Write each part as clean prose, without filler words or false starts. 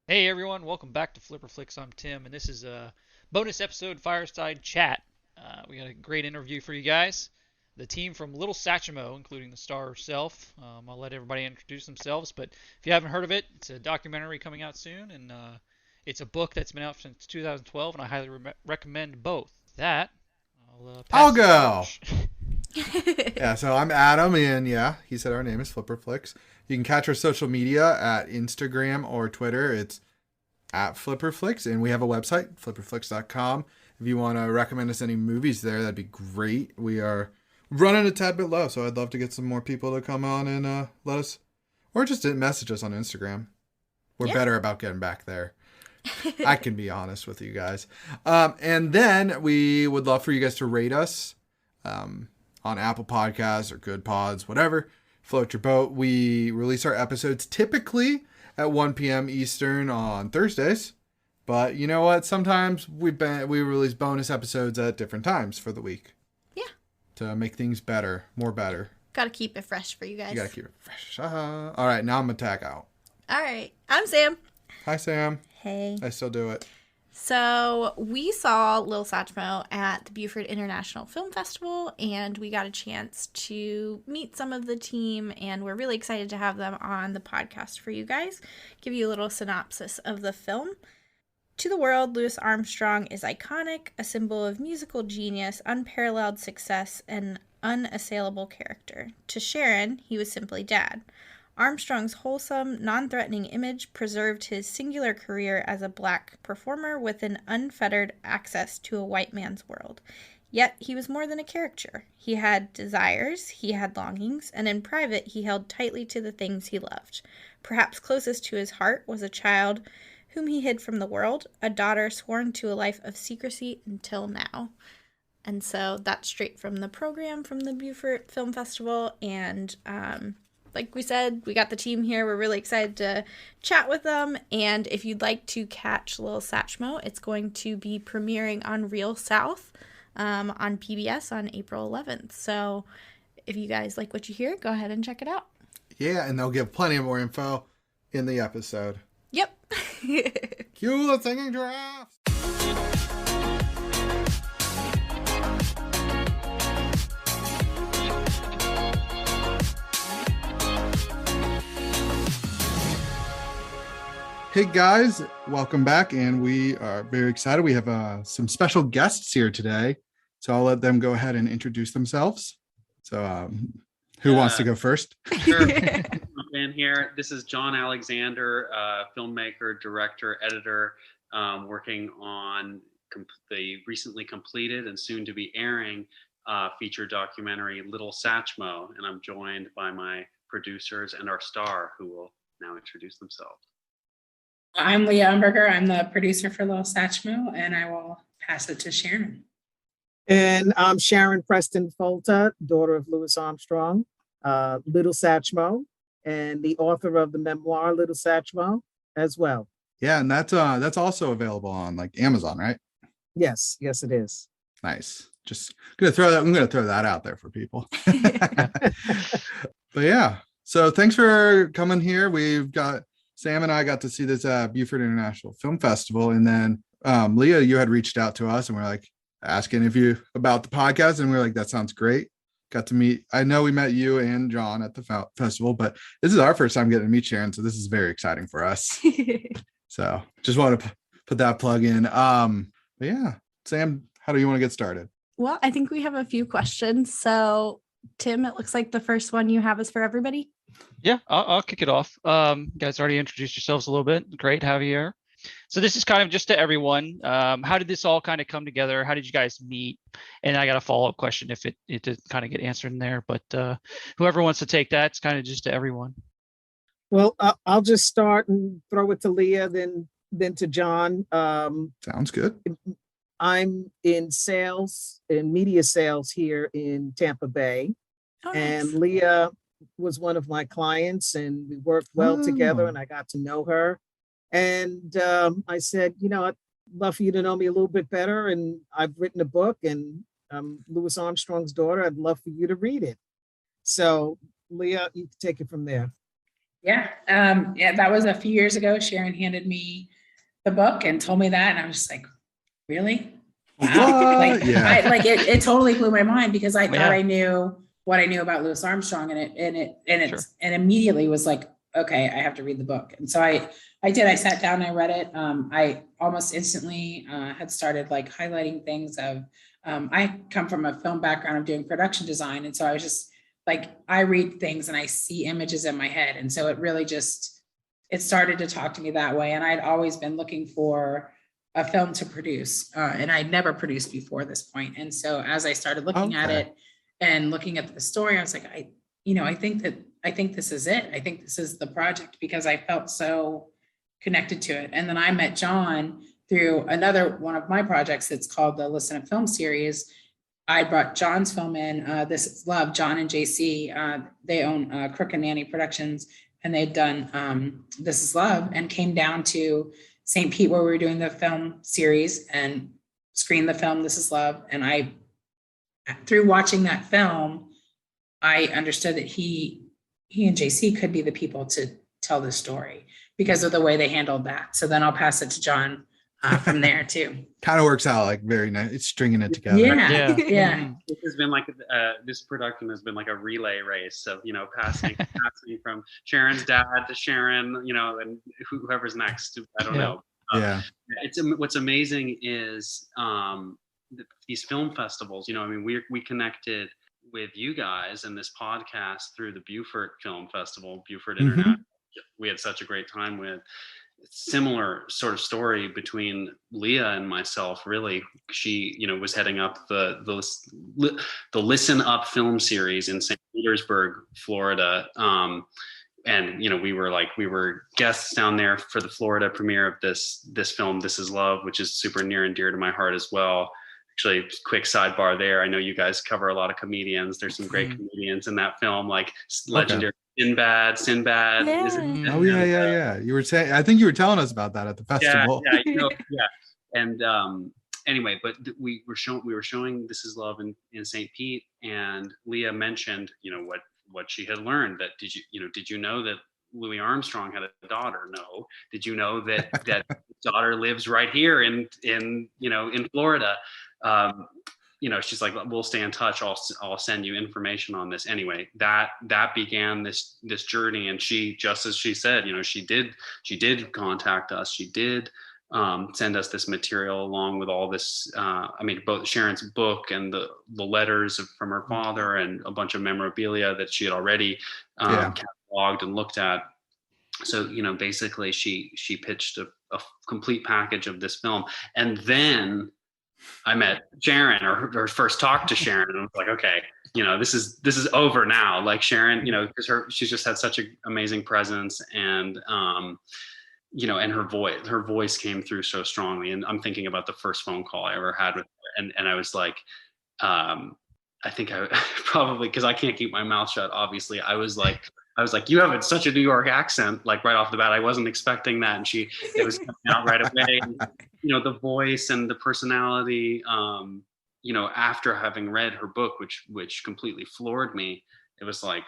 Hey everyone, welcome back to Flipper Flicks. I'm Tim, and this is a bonus episode Fireside Chat. We got a great interview for you guys. The team from Little Satchmo, including the star herself. I'll let everybody introduce themselves, but if you haven't heard of it, it's a documentary coming out soon, and it's a book that's been out since 2012, and I highly recommend both. That, I'll I'll pass the go. torch. Yeah, so I'm Adam, and yeah, he said our name is Flipperflix. You can catch our social media at Instagram or Twitter. It's at Flipperflix, and we have a website, flipperflix.com. If you want to recommend us any movies there, that'd be great. We are running a tad bit low, so I'd love to get some more people to come on and let us, or just message us on Instagram. We're Yeah. better about getting back there. I can be honest with you guys. And then we would love for you guys to rate us. On Apple Podcasts or Good Pods, whatever. Float your boat. We release our episodes typically at 1 p.m. Eastern on Thursdays. But you know what? Sometimes we release bonus episodes at different times for the week. Yeah. To make things better, more better. Gotta keep it fresh for you guys. You gotta keep it fresh. All right, now I'm gonna tag out. All right. I'm Sam. Hi, Sam. Hey. I still do it. So we saw Lil Satchmo at the Beaufort International Film Festival, and we got a chance to meet some of the team, and we're really excited to have them on the podcast for you guys. Give you a little synopsis of the film. To the world, Louis Armstrong is iconic, a symbol of musical genius, unparalleled success, and unassailable character. To Sharon, he was simply Dad. Armstrong's wholesome, non-threatening image preserved his singular career as a black performer with an unfettered access to a white man's world. Yet he was more than a caricature. He had desires, he had longings, and in private he held tightly to the things he loved. Perhaps closest to his heart was a child whom he hid from the world, a daughter sworn to a life of secrecy until now. And so that's straight from the program from the Beaufort Film Festival, and like we said, we got the team here. We're really excited to chat with them. And if you'd like to catch Lil Satchmo, it's going to be premiering on Real South on PBS on April 11th. So if you guys like what you hear, go ahead and check it out. Yeah, and they'll give plenty of more info in the episode. Yep. Cue the singing giraffe. Hey guys, welcome back, and we are very excited. We have some special guests here today, so I'll let them go ahead and introduce themselves. So, who wants to go first? Sure. In here, this is John Alexander, filmmaker, director, editor, working on the recently completed and soon to be airing feature documentary Little Satchmo, and I'm joined by my producers and our star, who will now introduce themselves. I'm Leah Umberger. I'm the producer for Little Satchmo, and I will pass it to Sharon. And I'm Sharon Preston-folta, daughter of Louis Armstrong, Little Satchmo, and the author of the memoir Little Satchmo as well. Yeah, and that's also available on like Amazon, right? Yes, it is. Nice. Just I'm gonna throw that out there for people. But yeah, so thanks for coming here. We've got Sam and I got to see this Beaufort International Film Festival, and then Leah, you had reached out to us, and we're like asking if you about the podcast, and we're like, that sounds great. Got to meet. I know we met you and John at the festival, but this is our first time getting to meet Sharon, so this is very exciting for us. So just want to put that plug in. But yeah, Sam, how do you want to get started? Well, I think we have a few questions. So, Tim, it looks like the first one you have is for everybody. Yeah, I'll kick it off. You guys already introduced yourselves a little bit. Great to have you here. So this is kind of just to everyone. How did this all kind of come together? How did you guys meet? And I got a follow-up question if it did kind of get answered in there. But whoever wants to take that, it's kind of just to everyone. Well, I'll just start and throw it to Leah, then to John. Sounds good. I'm in sales, in media sales here in Tampa Bay. Oh, And nice. Leah was one of my clients, and we worked well together, and I got to know her. And I said, I'd love for you to know me a little bit better. And I've written a book, and I'm Louis Armstrong's daughter. I'd love for you to read it. So, Leah, you can take it from there. Yeah. Yeah, that was a few years ago. Sharon handed me the book and told me that. And I was just like, really? Wow. Like, Yeah. it totally blew my mind because I thought Yeah. I knew what I knew about Louis Armstrong, Sure. and immediately was like, okay, I have to read the book. And so I did. I sat down and I read it. I almost instantly had started like highlighting things of, I come from a film background of doing production design. And so I was just like, I read things and I see images in my head. And so it really just, it started to talk to me that way. And I'd always been looking for a film to produce, and I'd never produced before this point. And so as I started looking at Okay. it and looking at the story, I was like, I think this is it. I think this is the project because I felt so connected to it. And then I met John through another one of my projects that's called the Listen to Film series. I brought John's film in, This Is Love, John and JC. They own Crook and Nanny Productions, and they'd done This Is Love and came down to St. Pete where we were doing the film series and screened the film This Is Love. And through watching that film, I understood that he and JC could be the people to tell the story because of the way they handled that. So then I'll pass it to John from there too. Kind of works out like very nice. It's stringing it together. Yeah. Mhm. This has been like this production has been like a relay race of passing from Sharon's dad to Sharon, and whoever's next. I don't know. Yeah. What's amazing is these film festivals. We connected with you guys and this podcast through the Beaufort Film Festival, Beaufort International. We had such a great time with. Similar sort of story between Leah and myself. Really, she was heading up the Listen Up film series in St. Petersburg, Florida. And we were guests down there for the Florida premiere of this film, This Is Love, which is super near and dear to my heart as well. Actually, quick sidebar there. I know you guys cover a lot of comedians. There's some great comedians in that film, like legendary Sinbad. Yeah. Oh yeah. You were saying, I think you were telling us about that at the festival. Yeah. And anyway, but we were showing This Is Love in St. Pete, and Leah mentioned, what she had learned. That did you know that Louis Armstrong had a daughter? No. Did you know that daughter lives right here in Florida? She's like, we'll stay in touch. I'll send you information on this. Anyway, that began this journey. And she, just as she said, she did contact us. She did send us this material along with all this. Both Sharon's book and the letters from her father and a bunch of memorabilia that she had already cataloged and looked at. So, basically she pitched a complete package of this film. And then I met Sharon, or first talked to Sharon, and I was like, okay, this is over now. Like Sharon, because she's just had such an amazing presence, and and her voice came through so strongly. And I'm thinking about the first phone call I ever had with her, and I was like, I think I probably, because I can't keep my mouth shut. Obviously, I was like, you have such a New York accent, like right off the bat. I wasn't expecting that. And it was coming out right away. And, the voice and the personality, after having read her book, which completely floored me, it was like,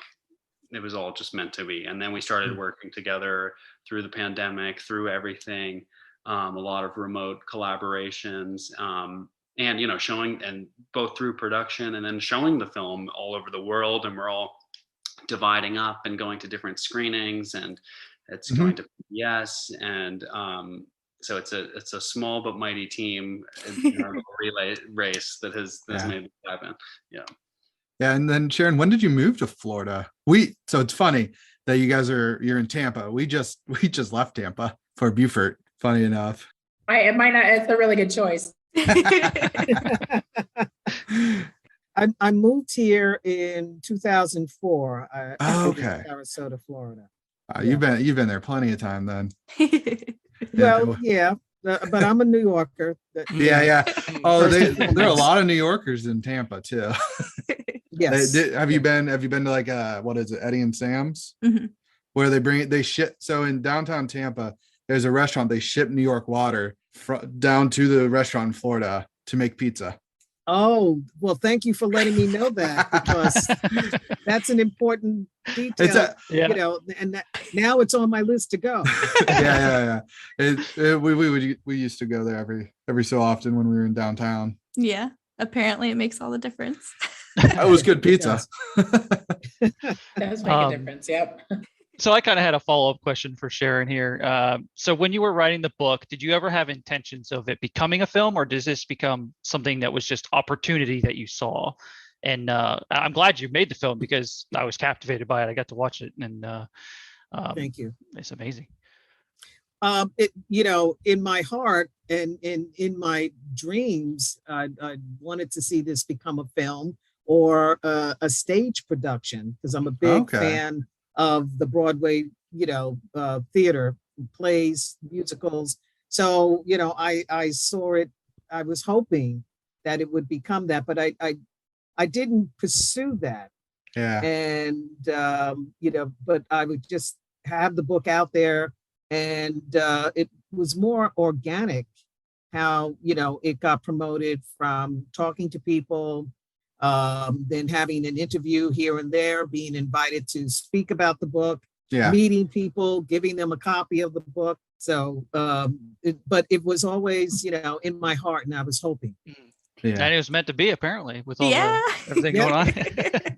it was all just meant to be. And then we started working together through the pandemic, through everything, a lot of remote collaborations, and, showing, and both through production and then showing the film all over the world. And we're all dividing up and going to different screenings, and it's going to PBS, and so it's a small but mighty team in our relay race that has made it happen. Yeah. And then Sharon, when did you move to Florida? So it's funny that you're in Tampa. We just left Tampa for Beaufort, funny enough. It might not, it's a really good choice. I moved here in 2004. Okay. Sarasota, Florida. You've been there plenty of time then. Well, yeah, but I'm a New Yorker. Yeah. Oh, there are a lot of New Yorkers in Tampa too. Yes. Have you been to like what is it, Eddie and Sam's? Mm-hmm. Where they ship. So in downtown Tampa, there's a restaurant. They ship New York water down to the restaurant in Florida to make pizza. Oh, well, thank you for letting me know that, because that's an important It's detail, a, and now it's on my list to go. yeah. We used to go there every so often when we were in downtown. Yeah. Apparently it makes all the difference. It was good pizza. Does make a difference. Yep. So I kind of had a follow-up question for Sharon here. So when you were writing the book, did you ever have intentions of it becoming a film, or does this become something that was just opportunity that you saw? And I'm glad you made the film, because I was captivated by it. I got to watch it, and Thank you. it's amazing. In my heart and in my dreams, I wanted to see this become a film or a stage production, because I'm a big fan of the Broadway, theater, plays, musicals. So, I saw it. I was hoping that it would become that, but I didn't pursue that. Yeah. And, but I would just have the book out there, and it was more organic how, it got promoted, from talking to people, then having an interview here and there, being invited to speak about the book, meeting people, giving them a copy of the book. So, but it was always, in my heart, and I was hoping. Yeah. And it was meant to be, apparently, with all everything going on.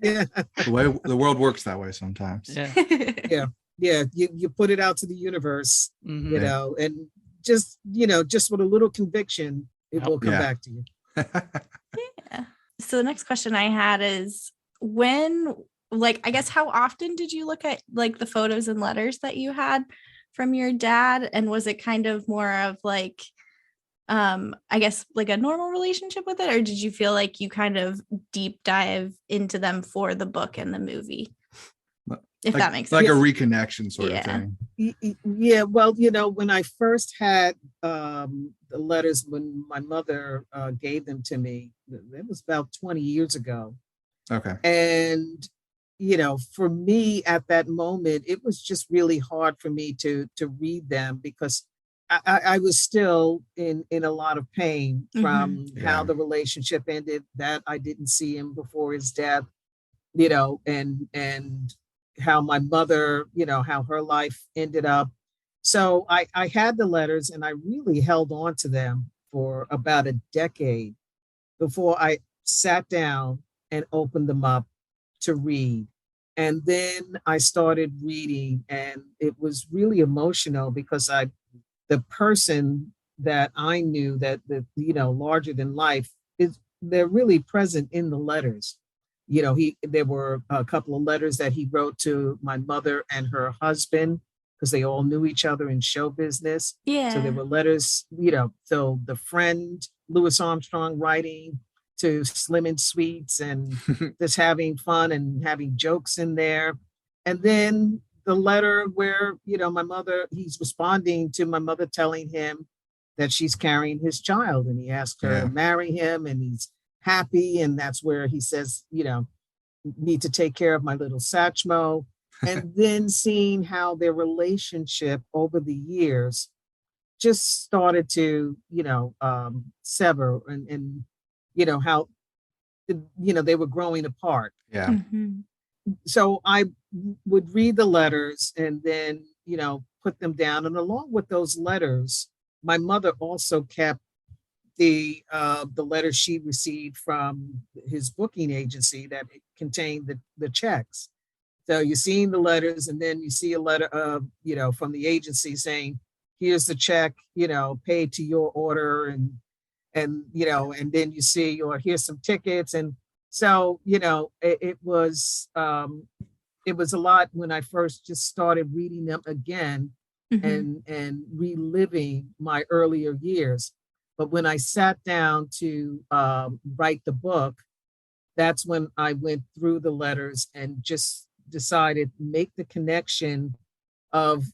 Yeah. The way the world works that way sometimes. Yeah. You put it out to the universe, and just with a little conviction, it will come back to you. Yeah. So the next question I had is, I guess, how often did you look at the photos and letters that you had from your dad? And was it kind of more of I guess a normal relationship with it, or did you feel like you kind of deep dive into them for the book and the movie? If that makes sense. Like a reconnection sort of thing. Yeah. Well, when I first had the letters, when my mother gave them to me, it was about 20 years ago. Okay. And, for me at that moment, it was just really hard for me to read them, because I was still in a lot of pain from how the relationship ended, that I didn't see him before his death, and how my mother, how her life ended up. So I had the letters, and I really held on to them for about a decade before I sat down and opened them up to read. And then I started reading, and it was really emotional, because the person that I knew, that larger than life, they're really present in the letters. There were a couple of letters that he wrote to my mother and her husband, because they all knew each other in show business. Yeah. So there were letters, so the friend Louis Armstrong writing to Slim and Sweets, and just having fun and having jokes in there. And then the letter where, my mother, he's responding to my mother telling him that she's carrying his child, and he asked her to marry him, and he's happy. And that's where he says, need to take care of my little Satchmo. And then seeing how their relationship over the years just started to, sever, and how, they were growing apart. Yeah. Mm-hmm. So I would read the letters, and then, put them down. And along with those letters, my mother also kept the letters she received from his booking agency that contained the checks. So you're seeing the letters, and then you see a letter of, from the agency saying, here's the check, paid to your order, and then you see, or here's some tickets. And so, it was a lot when I first just started reading them again, and reliving my earlier years. But when I sat down to write the book, that's when I went through the letters and just decided to make the connection of,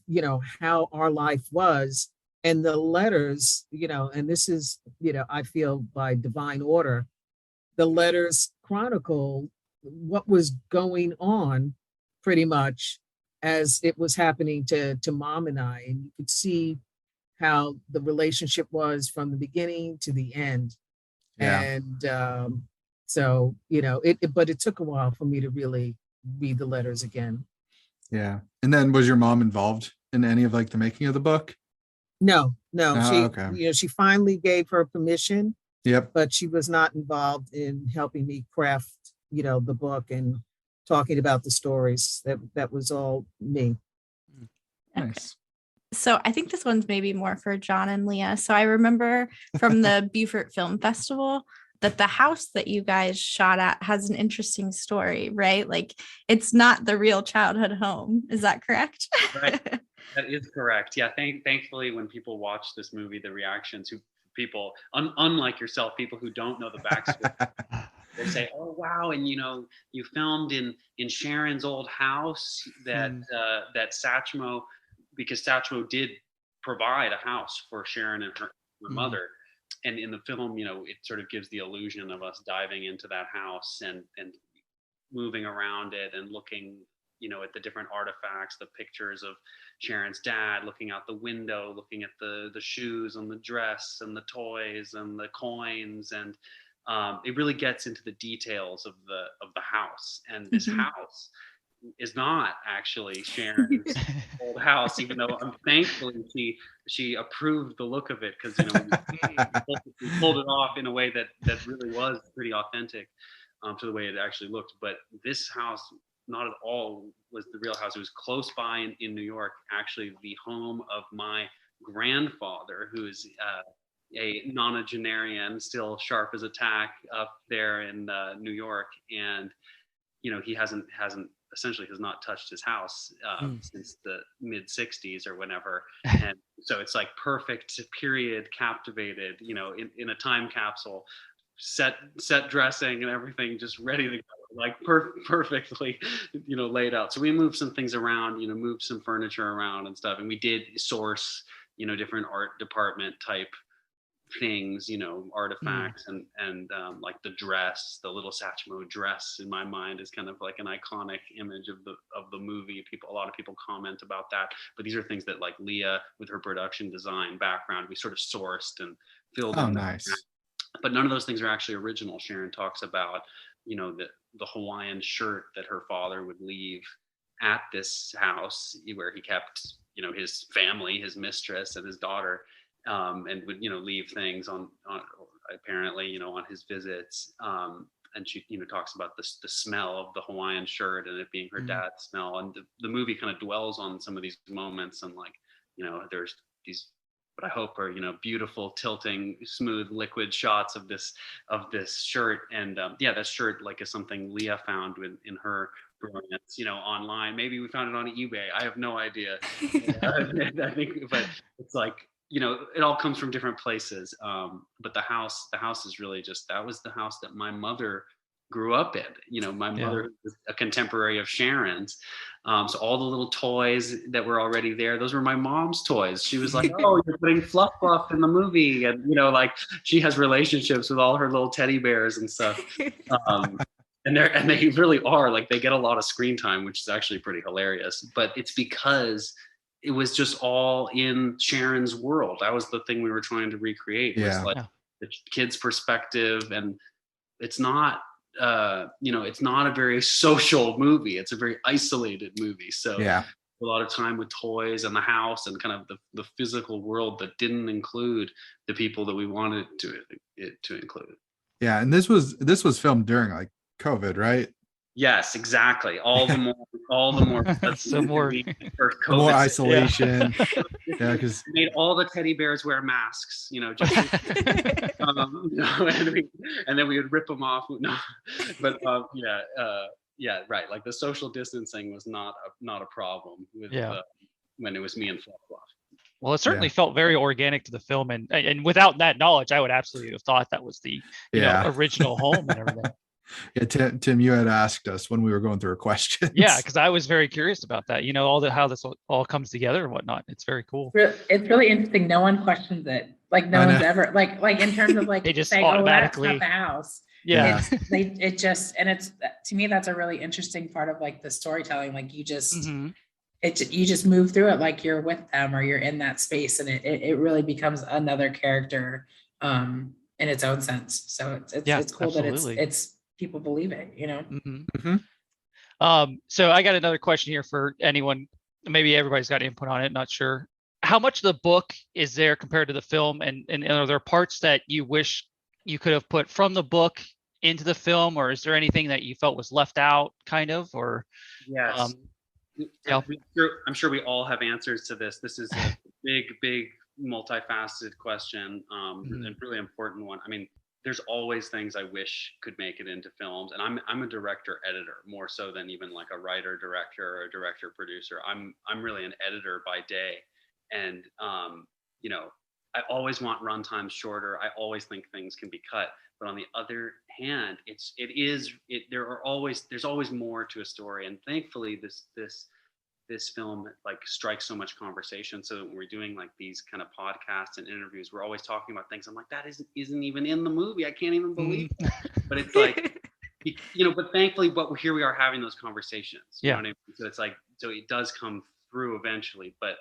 how our life was. And the letters, and this is, I feel by divine order, the letters chronicle what was going on pretty much as it was happening to Mom and I. And you could see how the relationship was from the beginning to the end. Yeah. And so, but it took a while for me to really read the letters again. Yeah. And then was your mom involved in any of like the making of the book? No, Oh, okay. she finally gave her permission, Yep. but she was not involved in helping me craft, the book and talking about the stories. That was all me. Nice. So I think this one's maybe more for John and Leah. So I remember from the Beaufort Film Festival that the house that you guys shot at has an interesting story, right? Like it's not the real childhood home. Is that correct? Right. That is correct. Yeah. Thankfully, when people watch this movie, the reactions who people, unlike yourself, people who don't know the backstory, they say, "Oh wow!" And you filmed in Sharon's old house that Satchmo, because Satchmo did provide a house for Sharon and her mother. And in the film, it sort of gives the illusion of us diving into that house and moving around it and looking, at the different artifacts, the pictures of Sharon's dad, looking out the window, looking at the shoes and the dress and the toys and the coins. And it really gets into the details of the house. And this house is not actually Sharon's old house, even though thankfully she approved the look of it, because we pulled it off in a way that really was pretty authentic to the way it actually looked. But this house, not at all was the real house. It was close by in New York, actually the home of my grandfather, who is a nonagenarian, still sharp as a tack up there in New York. And he hasn't essentially has not touched his house since the mid 60s or whenever. And so it's like perfect period, captivated, in a time capsule, set dressing and everything just ready to go, like perfectly, laid out. So we moved some things around, moved some furniture around and stuff. And we did source, different art department type things, artifacts and like the dress, the little Satchmo dress in my mind is kind of like an iconic image of the movie. A lot of people comment about that, but these are things that like Leah with her production design background, we sort of sourced and filled in. Nice. But none of those things are actually original. Sharon talks about, the Hawaiian shirt that her father would leave at this house where he kept, his family, his mistress and his daughter. And would leave things on apparently on his visits, and she talks about the smell of the Hawaiian shirt and it being her dad's smell, and the movie kind of dwells on some of these moments, and like there's these what I hope are beautiful tilting smooth liquid shots of this shirt, and that shirt like is something Leah found in her brilliance online. Maybe we found it on eBay, I have no idea. I think, but it's like it all comes from different places. But the house is really that was the house that my mother grew up in. My mother was a contemporary of Sharon's. So all the little toys that were already there, those were my mom's toys. She was like, "Oh, you're putting Fluff Fluff in the movie." And, like she has relationships with all her little teddy bears and stuff. And they really are like, they get a lot of screen time, which is actually pretty hilarious. But it's because it was just all in Sharon's world. That was the thing we were trying to recreate. Was like the kid's perspective, and it's not, it's not a very social movie. It's a very isolated movie. So a lot of time with toys and the house and kind of the physical world that didn't include the people that we wanted to include. Yeah, and this was filmed during like COVID, right? Yes, exactly. All the more so more more isolation. Yeah, because made all the teddy bears wear masks, just and then we would rip them off. No, but right. Like the social distancing was not a problem with when it was me and Fluff Fluff. Well, it certainly felt very organic to the film, and without that knowledge, I would absolutely have thought that was the original home and everything. Yeah, Tim, you had asked us when we were going through our questions. Yeah, because I was very curious about that. How this all comes together and whatnot. It's very cool. It's really interesting. No one questions it. Like no one's ever like in terms of like they just saying, automatically, "Oh, that's not the house." Yeah, it just, and it's, to me, that's a really interesting part of like the storytelling. Like you just you just move through it like you're with them or you're in that space, and it really becomes another character. in its own sense. So Yeah, it's cool absolutely. that it's people believe it, you know. So I got another question here for anyone. Maybe everybody's got input on it. Not sure. How much of the book is there compared to the film, and are there parts that you wish you could have put from the book into the film, or is there anything that you felt was left out, kind of, or? Yes. Yeah. I'm sure we all have answers to this. This is a big, multifaceted question, and really important one. I mean, there's always things I wish could make it into films, and I'm a director editor more so than even like a writer director or a director producer. I'm really an editor by day, and you know, I always want runtimes shorter. I always think things can be cut, but on the other hand, there's always more to a story, and thankfully this film like strikes so much conversation. So when we're doing like these kind of podcasts and interviews, we're always talking about things. I'm like, that isn't even in the movie. I can't even believe that. But it's like, you know, but thankfully, here we are having those conversations. You know what I mean? So it's like, so it does come through eventually. But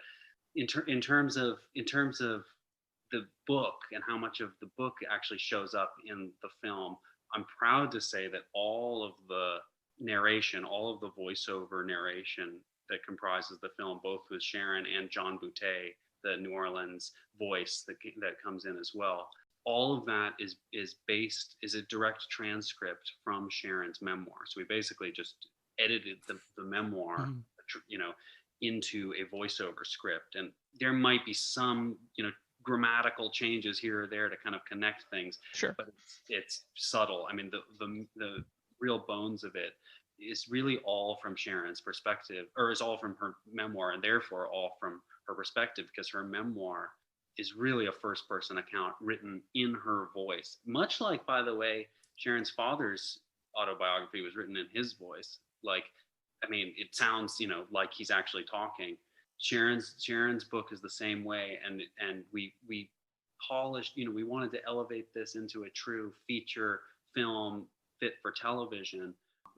in terms of the book and how much of the book actually shows up in the film, I'm proud to say that all of the narration, all of the voiceover narration that comprises the film, both with Sharon and John Boutte, the New Orleans voice that comes in as well. All of that is a direct transcript from Sharon's memoir. So we basically just edited the memoir, you know, into a voiceover script. And there might be some, you know, grammatical changes here or there to kind of connect things. Sure. But it's subtle. I mean, the real bones of it is really all from Sharon's perspective, or is all from her memoir, and therefore all from her perspective, because her memoir is really a first person account written in her voice. Much like, by the way, Sharon's father's autobiography was written in his voice. Like, I mean, it sounds, you know, like he's actually talking. Sharon's book is the same way, and we polished, you know, we wanted to elevate this into a true feature film fit for television,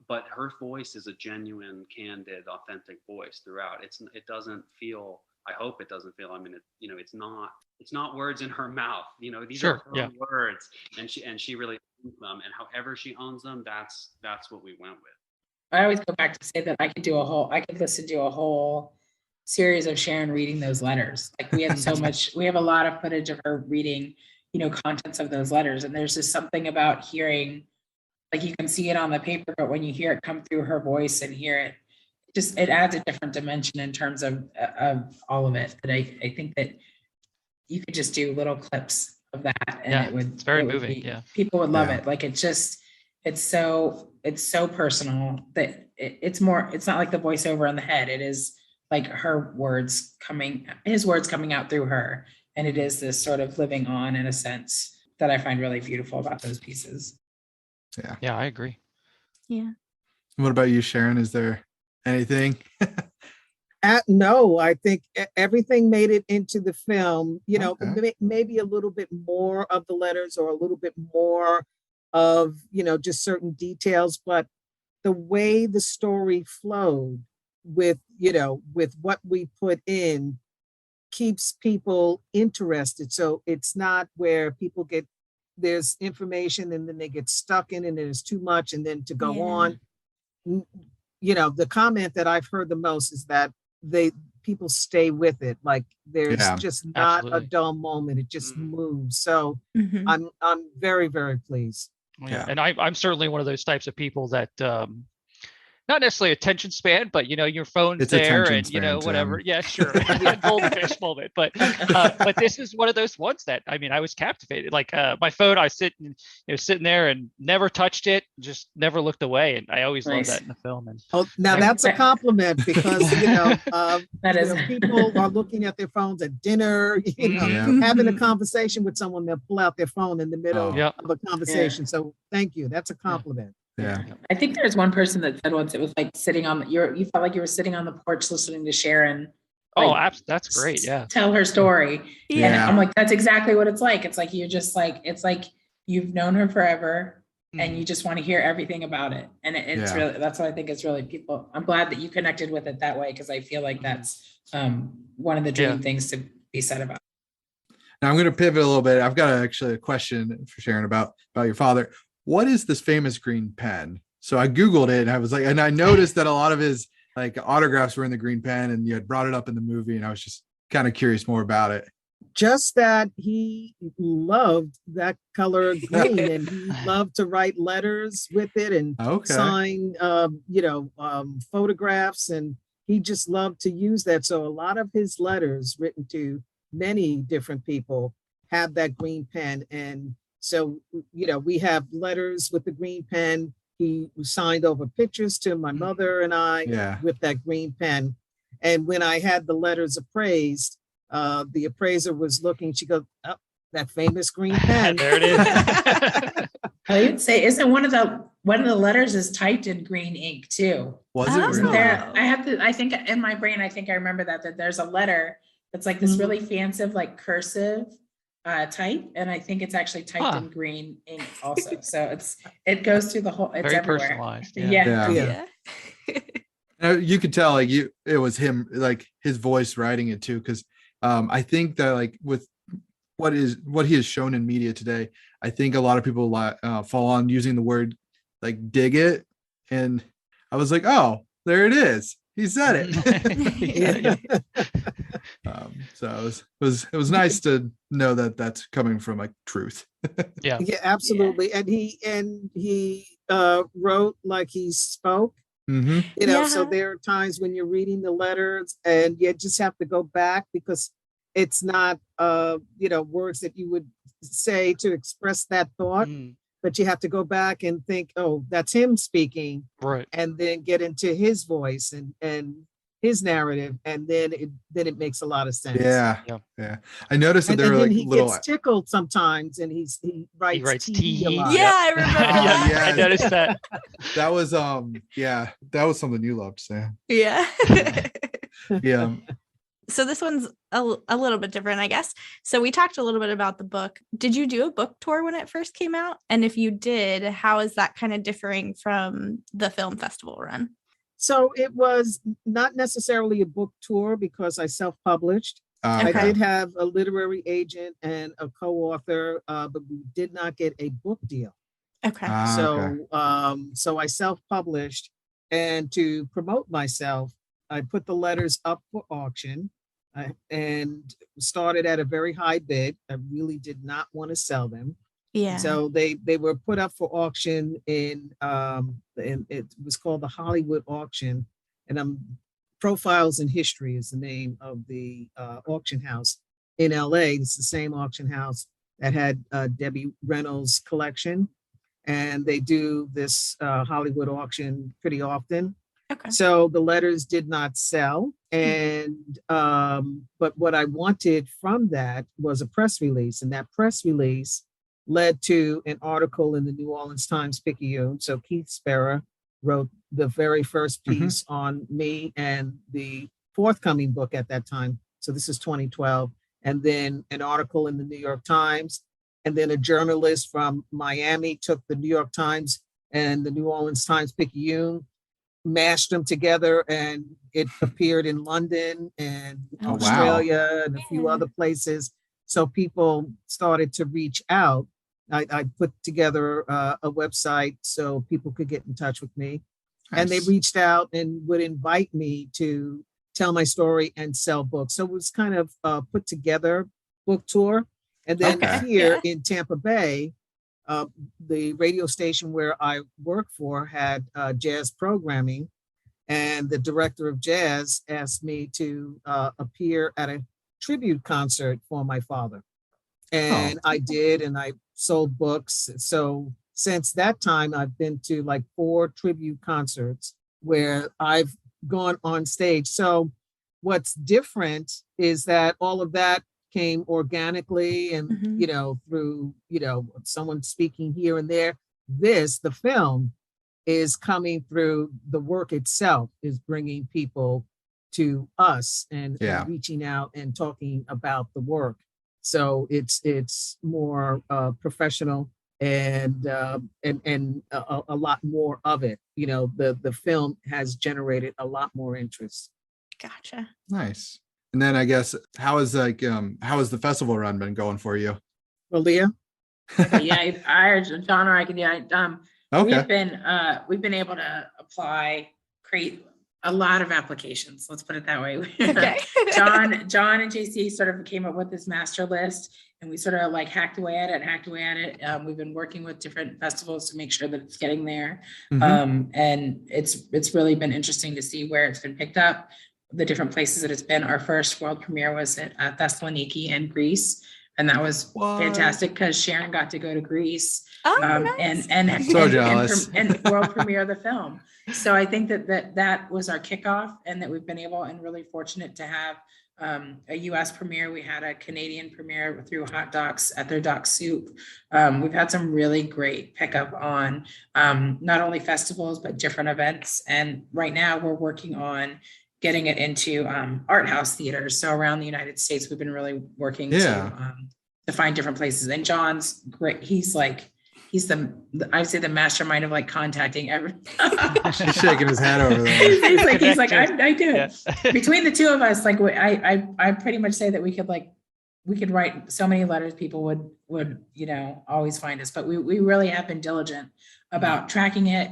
but her voice is a genuine, candid, authentic voice throughout. It doesn't feel, I hope it doesn't feel, I mean, you know, it's not words in her mouth, you know, these are her words, and she really owns them, and however she owns them, that's what we went with. I always go back to say that I could listen to a whole series of Sharon reading those letters. Like, we have a lot of footage of her reading, you know, contents of those letters. And there's just something about hearing, like, you can see it on the paper, but when you hear it come through her voice and hear it, it adds a different dimension in terms of all of it. That I think that you could just do little clips of that, and it's very moving. People would love it. Like, it's so personal that it's not like the voiceover in the head. It is like his words coming out through her. And it is this sort of living on, in a sense, that I find really beautiful about those pieces. Yeah, I agree. Yeah. What about you, Sharon? Is there anything? No, I think everything made it into the film. You know, maybe a little bit more of the letters, or a little bit more of, you know, just certain details, but the way the story flowed with what we put in keeps people interested. So it's not where people there's information and then they get stuck in, and there's too much, and then to go on. You know, the comment that I've heard the most is that people stay with it. Like, there's just not a dull moment. It just moves. So I'm very, very pleased. Yeah. And I'm certainly one of those types of people that not necessarily attention span, but, you know, your phone's there and, you know, whatever. Yeah, sure. Goldfish moment. But this is one of those ones that, I mean, I was captivated. Like, my phone, I sitting there and never touched it, just never looked away. And I always love that in the film. And now that's a compliment, because, you know, people are looking at their phones at dinner, you know, having a conversation with someone, they'll pull out their phone in the middle of a conversation. So thank you. That's a compliment. Yeah. I think there's one person that said once, it was like you felt like you were sitting on the porch listening to Sharon. Like, that's great. Yeah. Tell her story. Yeah. And I'm like, that's exactly what it's like. It's like, you're just like, it's like you've known her forever and you just want to hear everything about it. And it's really, that's what I think is really I'm glad that you connected with it that way, because I feel like that's one of the dream things to be said about. Now I'm going to pivot a little bit. I've got actually a question for Sharon about your father. What is this famous green pen? So I Googled it and I was like, and I noticed that a lot of his like autographs were in the green pen, and you had brought it up in the movie, and I was just kind of curious more about it. Just that he loved that color green, and he loved to write letters with it and sign, photographs, and he just loved to use that. So a lot of his letters written to many different people have that green pen. And so, we have letters with the green pen. He signed over pictures to my mother and I with that green pen. And when I had the letters appraised, the appraiser was looking, she goes, oh, that famous green pen. There it is. I would say, isn't one of the letters is typed in green ink too? Was it really? I think in my brain, I think I remember that there's a letter that's like this really fancy, like cursive type. And I think it's actually typed in green ink also. So it goes through the whole, it's very everywhere. Personalized. Yeah. You could tell like it was him, like his voice writing it too. Cause I think that like with what he has shown in media today, I think a lot of people fall on using the word like dig it. And I was like, oh, there it is. He said it. So it was nice to know that that's coming from like truth. Yeah, absolutely. Yeah. And he wrote like he spoke. Mm-hmm. So there are times when you're reading the letters and you just have to go back because it's not words that you would say to express that thought, but you have to go back and think, oh, that's him speaking, right? And then get into his voice and his narrative, and then it makes a lot of sense. Yeah. I noticed that there were like he little gets tickled sometimes, and he writes tee a lot. Yeah, I remember that. Yeah, I noticed that. That was that was something you loved, Sam. Yeah. Yeah. So this one's a little bit different, I guess. So we talked a little bit about the book. Did you do a book tour when it first came out? And if you did, how is that kind of differing from the film festival run? So it was not necessarily a book tour because I self-published. Okay. I did have a literary agent and a co-author, but we did not get a book deal. Okay. So I self-published, and to promote myself, I put the letters up for auction and started at a very high bid. I really did not want to sell them. Yeah. So they were put up for auction and it was called the Hollywood auction. And Profiles in History is the name of the auction house in LA. It's the same auction house that had Debbie Reynolds' collection. And they do this Hollywood auction pretty often. Okay. So the letters did not sell. And but what I wanted from that was a press release. And that press release led to an article in the New Orleans Times-Picayune. So Keith Sparrow wrote the very first piece on me and the forthcoming book at that time. So this is 2012. And then an article in the New York Times. And then a journalist from Miami took the New York Times and the New Orleans Times-Picayune, mashed them together, and it appeared in London and Australia and a few other places. So people started to reach out. I put together a website so people could get in touch with me. Nice. And they reached out and would invite me to tell my story and sell books. So it was kind of put together book tour. And then here in Tampa Bay, the radio station where I work for had jazz programming, and the director of jazz asked me to appear at a tribute concert for my father. And I did, and I sold books. So since that time, I've been to like 4 tribute concerts where I've gone on stage. So what's different is that all of that came organically and, through, someone speaking here and there. The film is coming through the work itself, is bringing people to us and reaching out and talking about the work. So it's more professional and a lot more of it. The film has generated a lot more interest. Gotcha. Nice. And then I guess how has the festival run been going for you? Well, Leah, Yeah, John or I can. Yeah, Okay. we've been able to create a lot of applications. Let's put it that way. Okay. John and JC sort of came up with this master list, and we sort of like hacked away at it. We've been working with different festivals to make sure that it's getting there, and it's really been interesting to see where it's been picked up, the different places that it's been. Our first world premiere was at Thessaloniki in Greece. And that was fantastic because Sharon got to go to Greece, nice. and so jealous, and world premiere of the film. So I think that was our kickoff, and that we've been able and really fortunate to have a U.S. premiere. We had a Canadian premiere through Hot Docs at their Doc Soup. We've had some really great pickup on not only festivals but different events. And right now we're working on getting it into art house theaters. So around the United States, we've been really working to find different places. And John's great. He's the I'd say the mastermind of like contacting everyone. He's shaking his head over there. he's like I do. Yeah. Between the two of us, like I pretty much say that we could write so many letters. People would always find us. But we really have been diligent about tracking it,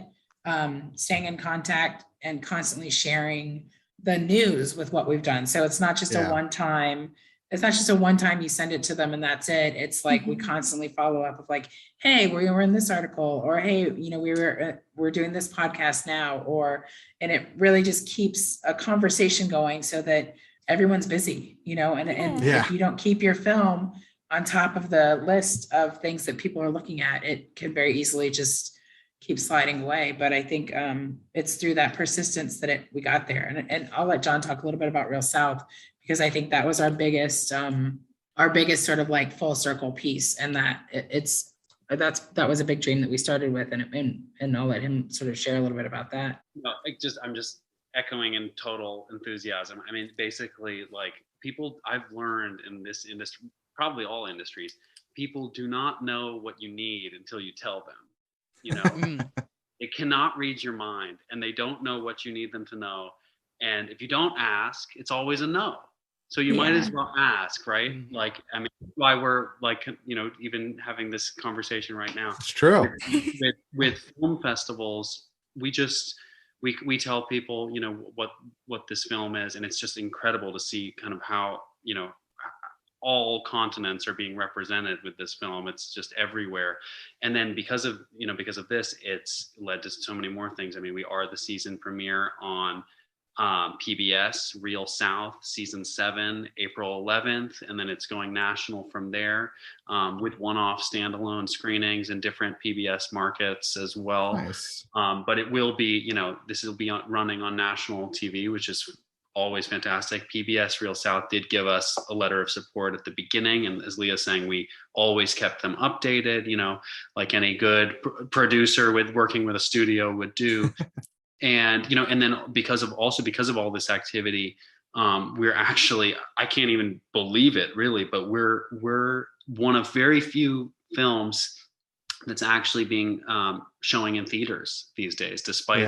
staying in contact, and constantly sharing the news with what we've done. So it's not just a one-time you send it to them and that's it. It's like we constantly follow up with like, hey, we were in this article, or hey, we're doing this podcast now, and it really just keeps a conversation going so that everyone's busy, and if you don't keep your film on top of the list of things that people are looking at, it can very easily just keep sliding away. But I think it's through that persistence that we got there. And I'll let John talk a little bit about Real South, because I think that was our biggest sort of like full circle piece, and that that was a big dream that we started with, and I'll let him sort of share a little bit about that. No, I'm just echoing in total enthusiasm. I mean, basically, like I've learned in this industry, probably all industries, people do not know what you need until you tell them. It cannot read your mind, and they don't know what you need them to know. And if you don't ask, it's always a no. So you might as well ask, right? Like, I mean, why we're like, even having this conversation right now. It's true. With film festivals, we tell people, what this film is, and it's just incredible to see kind of how, all continents are being represented with this film. It's just everywhere. And then because of this, it's led to so many more things. I mean, we are the season premiere on PBS, Real South, season 7, April 11th. And then it's going national from there with one-off standalone screenings in different PBS markets as well. Nice. But it will be, this will be running on national TV, which is always fantastic. PBS Real South did give us a letter of support at the beginning, and as Leah's saying, we always kept them updated, like any good producer working with a studio would do. And and then because of all this activity, we're actually, I can't even believe it really, but we're one of very few films that's actually being showing in theaters these days, despite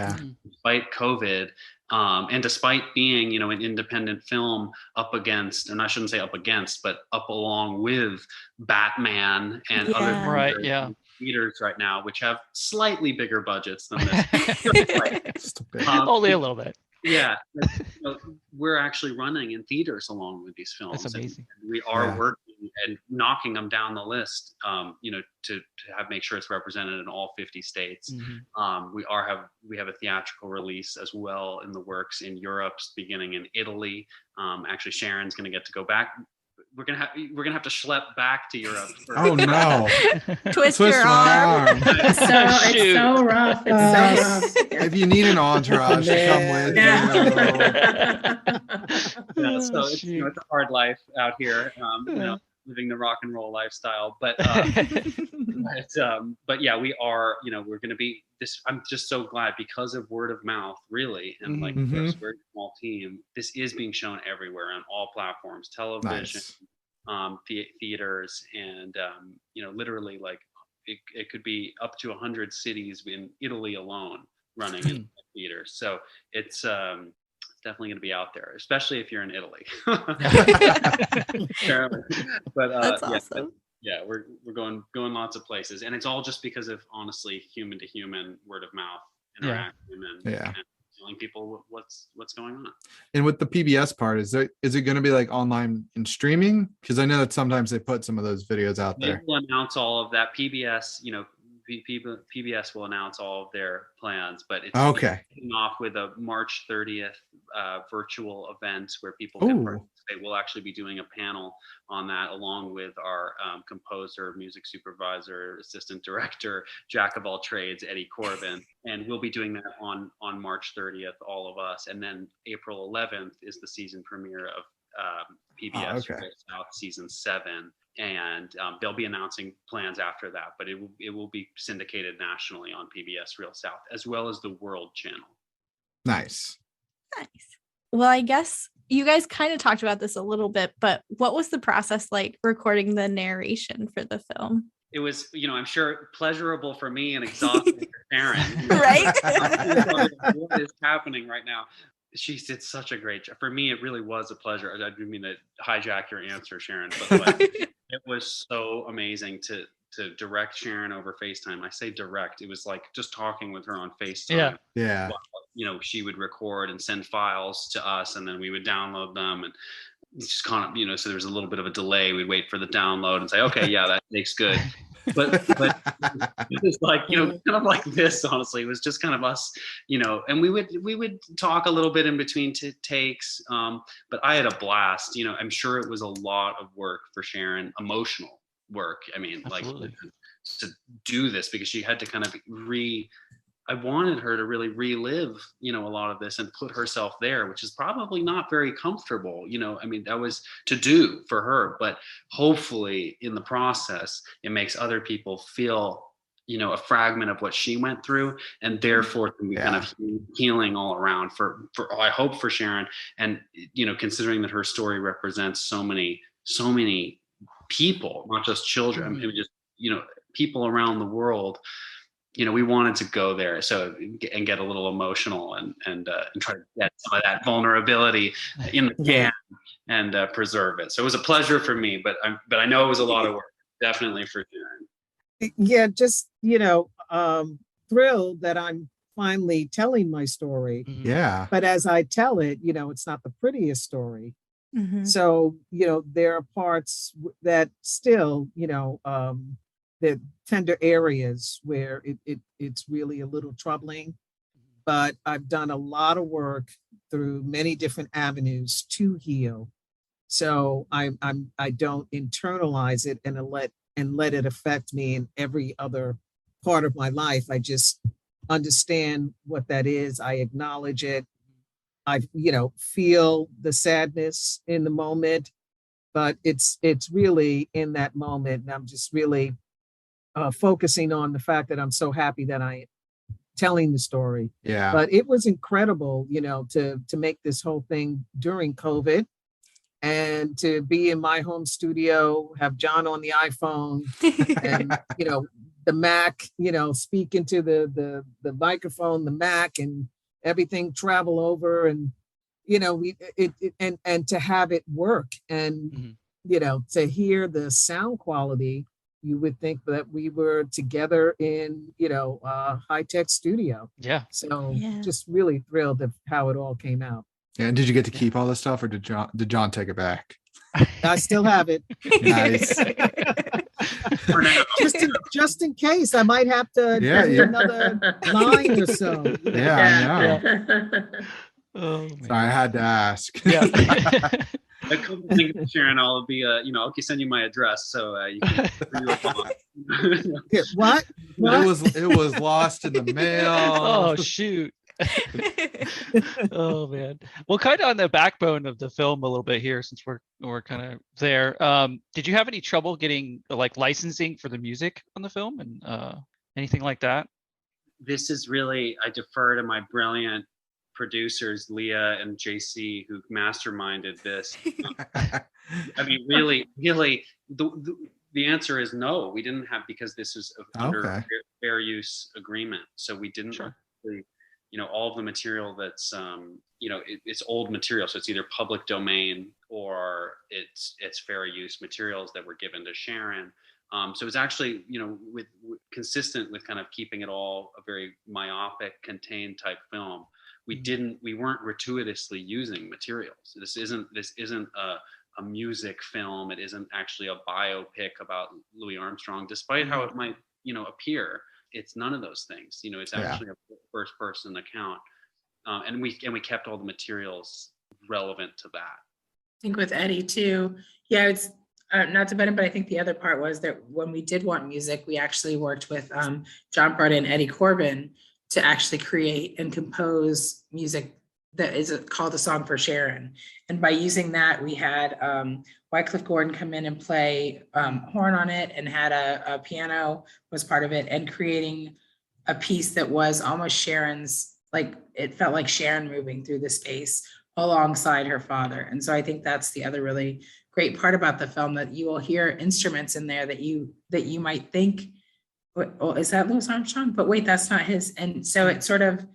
COVID. And despite being, an independent film up against, and I shouldn't say up against, but up along with Batman and other theaters right now, which have slightly bigger budgets than this. Only a little bit. Yeah, we're actually running in theaters along with these films. That's amazing. And we are working and knocking them down the list, to make sure it's represented in all 50 states. We have a theatrical release as well in the works in Europe, beginning in Italy. Actually, Sharon's going to get to go back. We're gonna have to schlep back to Europe. Oh no! Twist your arm. It's so rough. It's so rough. If you need an entourage to come with, so it's a hard life out here. Living the rock and roll lifestyle, but yeah, we are. We're going to be this. I'm just so glad because of word of mouth, really, and like this very small team. This is being shown everywhere on all platforms, television, theaters, and literally like it could be up to 100 cities in Italy alone running in theaters. So it's definitely going to be out there, especially if you're in Italy. But That's awesome. yeah, we're going lots of places, and it's all just because of, honestly, human to human, word of mouth interaction, and telling people what's going on. And with the PBS part, is it going to be like online and streaming? Because I know that sometimes they put some of those videos out there. They will announce all of that. PBS, PBS will announce all of their plans, but it's kicking off with a March 30th virtual event where people can participate. We'll actually be doing a panel on that, along with our composer, music supervisor, assistant director, jack of all trades, Eddie Corbin, and we'll be doing that on March 30th, all of us. And then April 11th is the season premiere of PBS South season 7. And they'll be announcing plans after that, but it will be syndicated nationally on PBS Real South, as well as the World Channel. Nice. Well, I guess you guys kind of talked about this a little bit, but what was the process like recording the narration for the film? It was, I'm sure, pleasurable for me and exhausting for Sharon. Right? What is happening right now? She did such a great job. For me, it really was a pleasure. I didn't mean to hijack your answer, Sharon, but it was so amazing to direct Sharon over FaceTime. I say direct. It was like just talking with her on FaceTime. Yeah. While, she would record and send files to us, and then we would download them, and just kind of, so there was a little bit of a delay. We'd wait for the download and say, okay, yeah, that takes good. But it was like, kind of like this, honestly. It was just kind of us, and we would talk a little bit in between takes. But I had a blast. I'm sure it was a lot of work for Sharon, emotional work. I mean, Absolutely. Like to do this, because she had to kind of I wanted her to really relive, a lot of this and put herself there, which is probably not very comfortable. I mean, that was to do for her, but hopefully in the process, it makes other people feel, a fragment of what she went through, and therefore can be kind of healing all around for I hope for Sharon. And, considering that her story represents so many people, not just children, I mean, just, people around the world. We wanted to go there, and get a little emotional and try to get some of that vulnerability in the can and preserve it. So it was a pleasure for me, but I know it was a lot of work, definitely for Sharon. Yeah, just thrilled that I'm finally telling my story. Yeah. But as I tell it, it's not the prettiest story. Mm-hmm. So there are parts that still the tender areas where it's really a little troubling, but I've done a lot of work through many different avenues to heal. So I don't internalize it and let it affect me in every other part of my life. I just understand what that is. I acknowledge it. I feel the sadness in the moment, but it's really in that moment, and I'm just really focusing on the fact that I'm so happy that I am telling the story. Yeah. But it was incredible, to make this whole thing during COVID, and to be in my home studio, have John on the iPhone, and the Mac, speak into the microphone, the Mac, and everything travel over, and and to have it work, and to hear the sound quality. You would think that we were together in, a high-tech studio. Yeah. So just really thrilled at how it all came out. Yeah. And did you get to keep all this stuff, or did John take it back? I still have it. Nice. just in case, I might have to do another line or so. Yeah, I know. Oh, man. So I had to ask. Yeah. A couple things, Sharon, I'll be, I'll send you my address, so you can. What? It was lost in the mail. Oh, shoot. Oh, man. Well, kind of on the backbone of the film a little bit here, since we're kind of there. Did you have any trouble getting licensing for the music on the film and anything like that? This is really, I defer to my brilliant producers, Leah and JC, who masterminded this. I mean, really, the answer is no. We didn't have, because this is under a fair use agreement. So we didn't really, all of the material that's, it's old material, so it's either public domain or it's fair use materials that were given to Sharon. So it's actually, with consistent with kind of keeping it all a very myopic, contained type film. We weren't gratuitously using materials. This isn't a music film. It isn't actually a biopic about Louis Armstrong, despite how it might, appear. It's none of those things. It's actually a first person account. And we kept all the materials relevant to that. I think with Eddie too. Yeah, it's not to bet him, but I think the other part was that when we did want music, we actually worked with John Breda and Eddie Corbin to actually create and compose music that is called A Song for Sharon. And by using that, we had Wycliffe Gordon come in and play horn on it, and had a piano was part of it, and creating a piece that was almost Sharon's, like it felt like Sharon moving through the space alongside her father. And so I think that's the other really great part about the film, that you will hear instruments in there that you might think, oh, is that Louis Armstrong? But wait, that's not his. And so it's a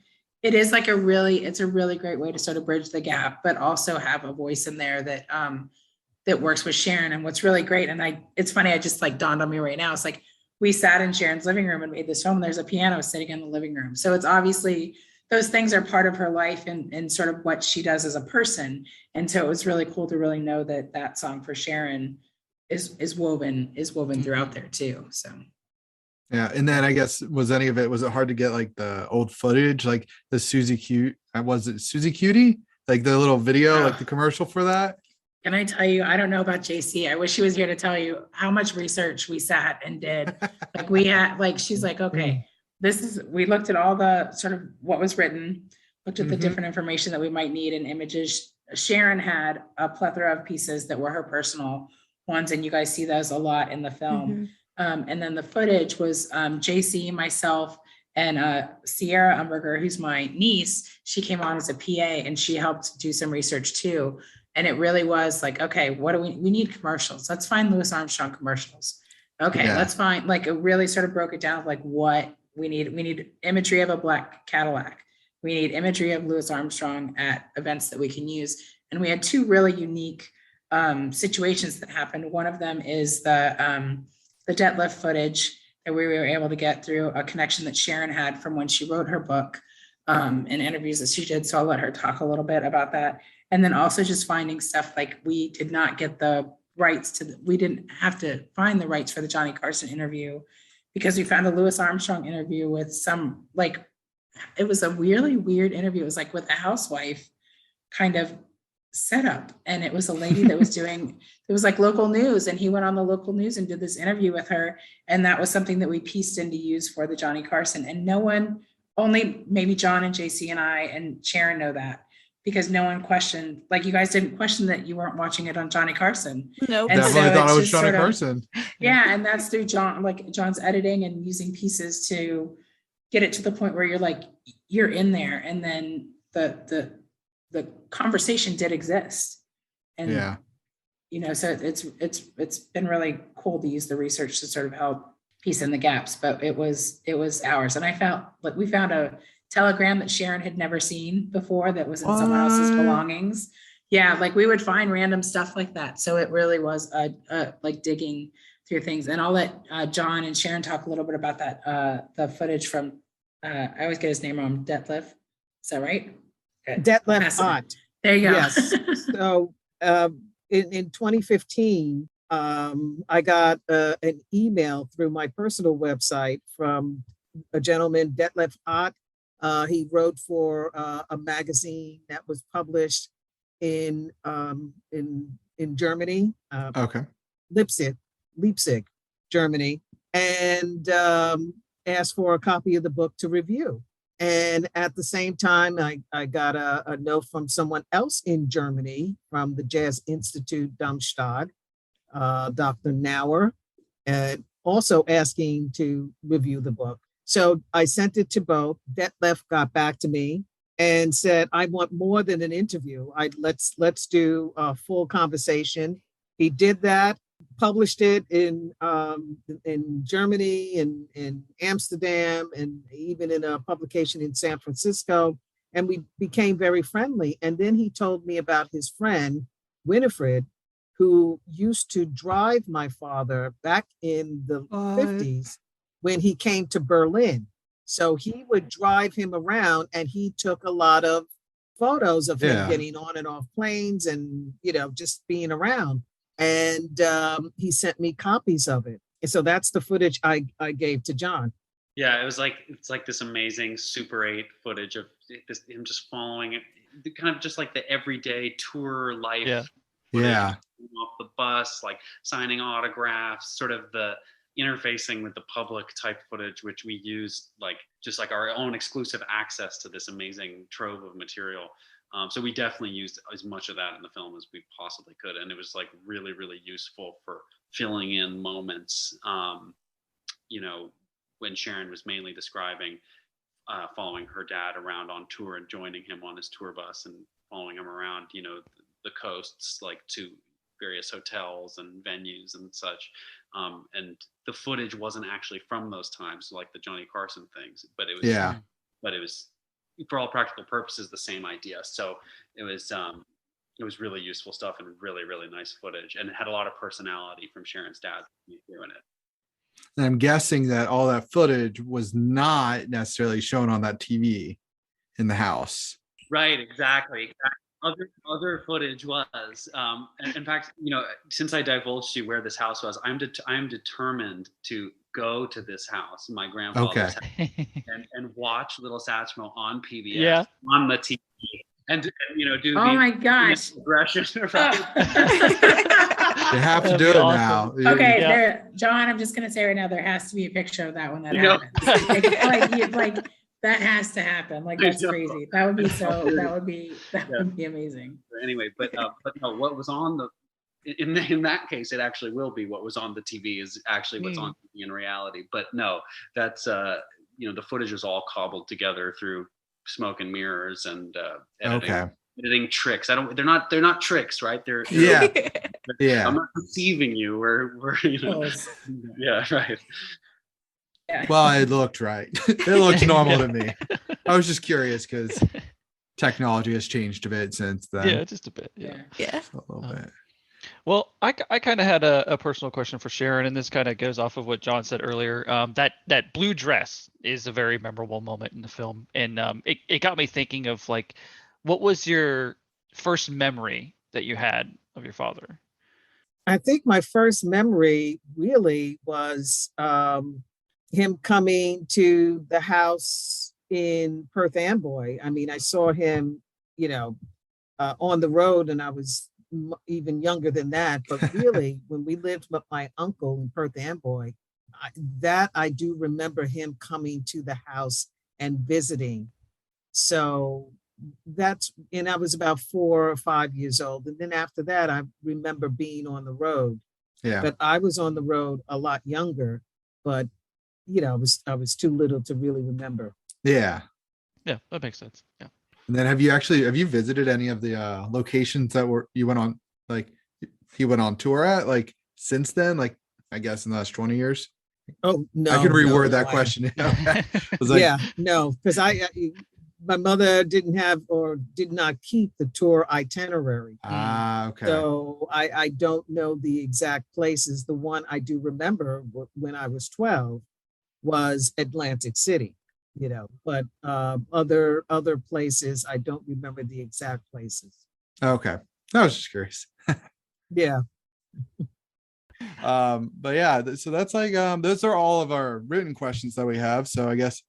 really great way to sort of bridge the gap, but also have a voice in there that works with Sharon. And what's really great, and it's funny, I just like dawned on me right now. It's like we sat in Sharon's living room and made this film. There's a piano sitting in the living room. So it's obviously those things are part of her life and sort of what she does as a person. And so it was really cool to really know that Song for Sharon is woven throughout there too. So. Yeah. And then I guess, was it hard to get like the old footage, like the Susie Cutie? Like the little video, like the commercial for that? Can I tell you, I don't know about JC. I wish he was here to tell you how much research we sat and did. Like we had, like, she's like, okay, we looked at all the sort of what was written, looked at the different information that we might need and images. Sharon had a plethora of pieces that were her personal ones, and you guys see those a lot in the film. And then the footage was JC, myself, and Sierra Umberger, who's my niece. She came on as a PA and she helped do some research too. And it really was like, okay, what do we need commercials. Let's find Louis Armstrong commercials. Okay, let's find, like, it really sort of broke it down of like what we need. We need imagery of a black Cadillac. We need imagery of Louis Armstrong at events that we can use. And we had two really unique situations that happened. One of them is the deadlift footage that we were able to get through a connection that Sharon had from when she wrote her book and interviews that she did. So I'll let her talk a little bit about that. And then also just finding stuff like we did not get the rights we didn't have to find the rights for the Johnny Carson interview, because we found a Louis Armstrong interview with some, like, it was a really weird interview. It was like with a housewife kind of setup. And it was a lady that was doing, it was like local news. And he went on the local news and did this interview with her. And that was something that we pieced in to use for the Johnny Carson. And no one, only maybe John and JC and I and Sharon know that, because no one questioned, like, you guys didn't question that you weren't watching it on Johnny Carson. Nope. And Definitely thought it was Johnny Carson. Yeah. And that's through John's editing and using pieces to get it to the point where you're like, you're in there. And then the conversation did exist. And, so it's been really cool to use the research to sort of help piece in the gaps, but it was ours. And I found, like, we found a telegram that Sharon had never seen before that was in someone else's belongings. Yeah. Like we would find random stuff like that. So it really was like digging through things. And I'll let John and Sharon talk a little bit about that, the footage from, I always get his name wrong, Detlef. Is that right? Good. Detlef Ott. There you go. Yes. So in 2015, I got an email through my personal website from a gentleman, Detlef Ott. He wrote for a magazine that was published in Germany. Leipzig, Germany, and asked for a copy of the book to review. And at the same time, I got a note from someone else in Germany, from the Jazz Institute Darmstadt, Dr. Nauer, and also asking to review the book. So I sent it to both. Detlef got back to me and said, I want more than an interview. Let's do a full conversation. He did that, published it in Germany and in Amsterdam, and even in a publication in San Francisco. and we became very friendly. And then he told me about his friend, Winifred, who used to drive my father back in the 50s when he came to Berlin. So he would drive him around, and he took a lot of photos of him getting on and off planes and, just being around. And he sent me copies of it. And so that's the footage I gave to John. Yeah, it's like this amazing Super 8 footage of him just following it, kind of just like the everyday tour life. Yeah. Yeah. Off the bus, like signing autographs, sort of the interfacing with the public type footage, which we used just like our own exclusive access to this amazing trove of material. So we definitely used as much of that in the film as we possibly could, and it was like really, really useful for filling in moments. When Sharon was mainly describing following her dad around on tour and joining him on his tour bus and following him around, the coasts, like to various hotels and venues and such. And the footage wasn't actually from those times, like the Johnny Carson things, but it was for all practical purposes the same idea. So it was really useful stuff and really, really nice footage, and it had a lot of personality from Sharon's dad doing it. And I'm guessing that all that footage was not necessarily shown on that TV in the house. Right, exactly. Other footage was. And in fact, since I divulged to you where this house was, I'm determined to go to this house, my grandfather's house, and watch Little Satchmo on PBS on the TV. And do my gosh, progression. Right? You have to do it awesome. Now. Okay, John, I'm just gonna say right now, there has to be a picture of that when that happens. like that has to happen. Like, that's crazy. That would be would be amazing. Anyway, but no, what was on the in that case, it actually will be what was on the TV is actually what's on TV in reality. But no, that's the footage is all cobbled together through smoke and mirrors and editing tricks. They're not tricks, right? They're I'm not deceiving you. We're yeah, right. Yeah. Well, it looked right. It looked normal to me. I was just curious because technology has changed a bit since then. Yeah, just a bit. Yeah. A little bit. Well, I kind of had a personal question for Sharon, and this kind of goes off of what John said earlier. That blue dress is a very memorable moment in the film, and it got me thinking of like, what was your first memory that you had of your father? I think my first memory really was him coming to the house in Perth Amboy. I mean, I saw him, on the road, and I was even younger than that. But really, when we lived with my uncle in Perth Amboy, I do remember him coming to the house and visiting. So and I was about 4 or 5 years old. And then after that, I remember being on the road. Yeah. But I was on the road a lot younger, but I was too little to really remember. Yeah. Yeah, that makes sense. Yeah. And then have you visited any of the locations that you went on, like he went on tour at, like since then, like I guess in the last 20 years? Oh, no. I could reword that question. No, because my mother did not keep the tour itinerary. Okay. So I don't know the exact places. The one I do remember when I was 12 was Atlantic City, but other places, I don't remember the exact places. Okay. I was just curious. Yeah. But yeah, so that's like, those are all of our written questions that we have. So I guess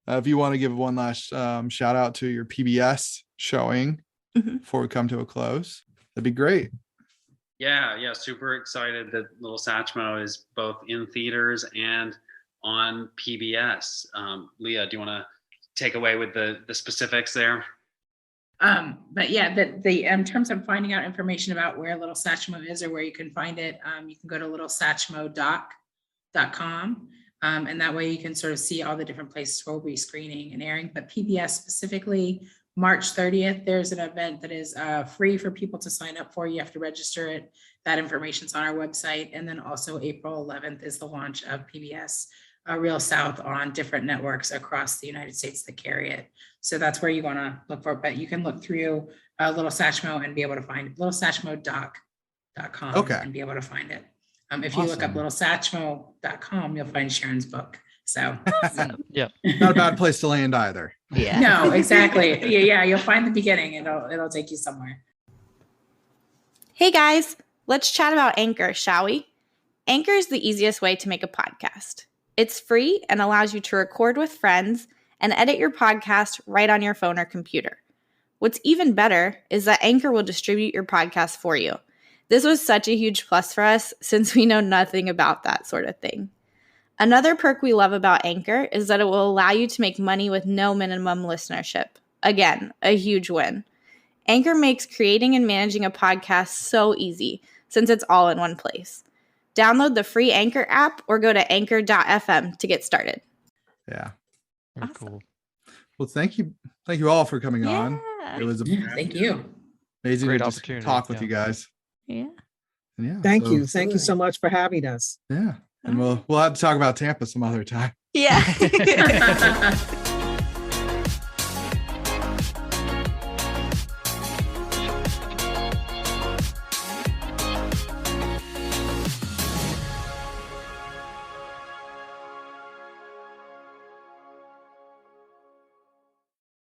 if you want to give one last shout out to your PBS showing before we come to a close, that'd be great. Yeah. Super excited that Little Satchmo is both in theaters and on PBS. Leah, do you want to take away with the specifics there? But yeah, the in terms of finding out information about where Little Satchmo is or where you can find it, you can go to littlesatchmodoc.com. And that way you can sort of see all the different places where we'll be screening and airing. But PBS specifically, March 30th, there's an event that is free for people to sign up for. You have to register it. That information's on our website. And then also April 11th is the launch of PBS Real South on different networks across the United States that carry it. So that's where you want to look for it. But you can look through Little Satchmo and be able to find it. LittleSatchmo.com Okay. and be able to find it. If you look up LittleSatchmo.com, you'll find Sharon's book. So Yeah. Not a bad place to land either. Yeah. no, exactly. Yeah, you'll find the beginning. It'll take you somewhere. Hey guys, let's chat about Anchor, shall we? Anchor is the easiest way to make a podcast. It's free and allows you to record with friends and edit your podcast right on your phone or computer. What's even better is that Anchor will distribute your podcast for you. This was such a huge plus for us since we know nothing about that sort of thing. Another perk we love about Anchor is that it will allow you to make money with no minimum listenership. Again, a huge win. Anchor makes creating and managing a podcast so easy since it's all in one place. Download the free Anchor app or go to anchor.fm to get started. Yeah. Very Awesome. cool. Well, thank you all for coming on. It was Thank you. amazing Great to just opportunity, talk with yeah. you guys. Yeah. And yeah. Thank so- you. Thank you so much for having us. Yeah. And we'll have to talk about Tampa some other time. Yeah.